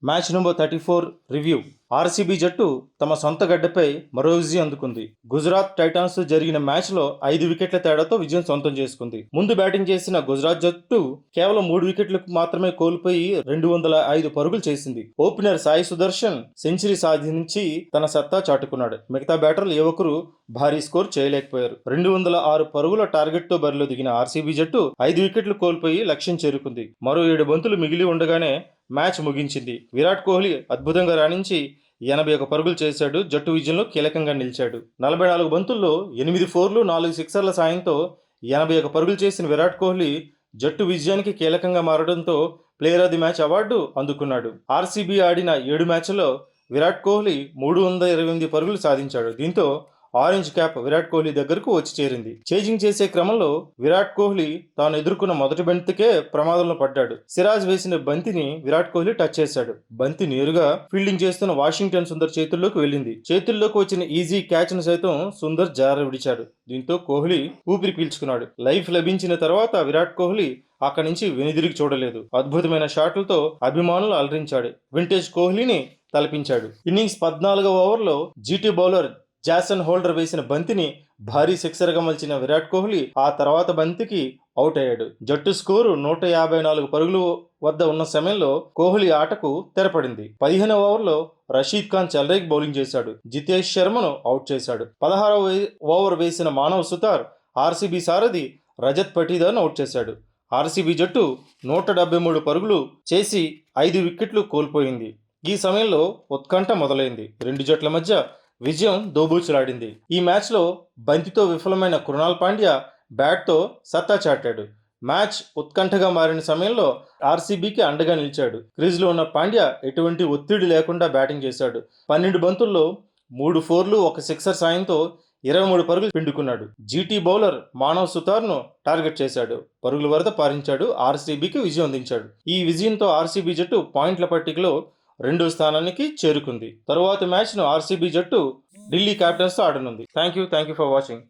Match number 34 review. RCB జట్టు తమ సొంత గడ్డపై మరో విజయం అందుకుంది. గుజరాత్ టైటాన్స్ జరిగిన మ్యాచ్లో 5 వికెట్ల తేడాతో విజయం సొంతం చేసుకుంది. ముందు బ్యాటింగ్ చేసిన గుజరాత్ జట్టు కేవలం 3 వికెట్లకు మాత్రమే కోల్పోయి 205 పరుగులు చేసింది. ఓపెనర్ సాయి సుదర్శన్ సెంచరీ సాధించి తన సత్తా చాటుకున్నాడు. మిగతా బ్యాటర్లు ఏ ఒక్కరు భారీ స్కోర్ చేయలేకపోయారు. 206 పరుగుల టార్గెట్ తో బరిలో దిగిన ఆర్సీబీ జట్టు 5 వికెట్లు కోల్పోయి లక్ష్యం చేరుకుంది. మరో 7 బంతులు మిగిలి ఉండగానే మ్యాచ్ ముగించింది. విరాట్ కోహ్లీ అద్భుతంగా రాణించి 81 పరుగులు చేశాడు. జట్టు విజయంలో కీలకంగా నిలిచాడు. 44 బంతుల్లో 8 ఫోర్లు 4 సిక్సర్ల సాయంతో 81 పరుగులు చేసిన విరాట్ కోహ్లీ జట్టు విజయానికి కీలకంగా మారడంతో player of the match award అందుకున్నాడు. ఆర్సీబీ ఆడిన 7 మ్యాచ్ల్లో విరాట్ కోహ్లీ 328 పరుగులు సాధించాడు. దీంతో ఆరెంజ్ క్యాప్ విరాట్ కోహ్లీ దగ్గరకు వచ్చి చేరింది. చేజింగ్ చేసే క్రమంలో విరాట్ కోహ్లీ తాను ఎదుర్కొన్న మొదటి బంతికే ప్రమాదంలో పడ్డాడు. సిరాజ్ వేసిన బంతిని విరాట్ కోహ్లీ టచ్ చేశాడు. బంతి నేరుగా ఫీల్డింగ్ చేస్తున్న వాషింగ్టన్ సుందర్ చేతుల్లోకి వెళ్ళింది. చేతుల్లోకి వచ్చిన ఈజీ క్యాచ్ ను సైతం సుందర్ జార విడిచాడు. దీంతో కోహ్లీ ఊపిరి పీల్చుకున్నాడు. లైఫ్ లభించిన తర్వాత విరాట్ కోహ్లీ అక్కడి నుంచి వెనుదిరిగి చూడలేదు. అద్భుతమైన షాట్లతో అభిమానులు అలరించాడు. వింటేజ్ కోహ్లీని తలపించాడు. ఇన్నింగ్స్ 14వ ఓవర్లో జీటీ బౌలర్ జాసన్ హోల్డర్ వేసిన బంతిని భారీ సిక్సర్గా మలిచిన విరాట్ కోహ్లీ ఆ తర్వాత బంతికి అవుట్ అయ్యాడు. జట్టు స్కోరు 154 పరుగులు వద్ద ఉన్న సమయంలో కోహ్లీ ఆటకు తెరపడింది. 15వ ఓవర్లో రషీద్ ఖాన్ చెలరేగి బౌలింగ్ చేశాడు. జితేష్ శర్మను అవుట్ చేశాడు. 16వ ఓవర్ వేసిన మానవ్ సుతార్ ఆర్సీబీ సారథి రజత్ పటీదార్ను అవుట్ చేశాడు. ఆర్సీబీ జట్టు 173 పరుగులు చేసి 5 వికెట్లు కోల్పోయింది. ఈ సమయంలో ఉత్కంఠ మొదలైంది. రెండు జట్ల మధ్య విజయం దోబూచులాడింది. ఈ మ్యాచ్లో బంతితో విఫలమైన కృణాల్ పాండ్యా బ్యాట్తో సత్తా చాటాడు. మ్యాచ్ ఉత్కంఠగా మారిన సమయంలో ఆర్సీబీకి అండగా నిలిచాడు. క్రీజ్లో ఉన్న పాండ్యా ఎటువంటి ఒత్తిడి లేకుండా బ్యాటింగ్ చేశాడు. 12 బంతుల్లో 3 ఫోర్లు 1 సిక్సర్ సాయంతో 23 పరుగులు పిండుకున్నాడు. జీటీ బౌలర్ మానవ్ సుతార్ను టార్గెట్ చేశాడు. పరుగుల వరద పారించాడు. ఆర్సీబీకి విజయం అందించాడు. ఈ విజయంతో ఆర్సీబీ జట్టు పాయింట్ల పట్టికలో 2వ స్థానానికి చేరుకుంది. తరువాత మ్యాచ్ను ఆర్సీబీ జట్టు ఢిల్లీ క్యాపిటల్స్తో ఆడనుంది. Thank you for watching.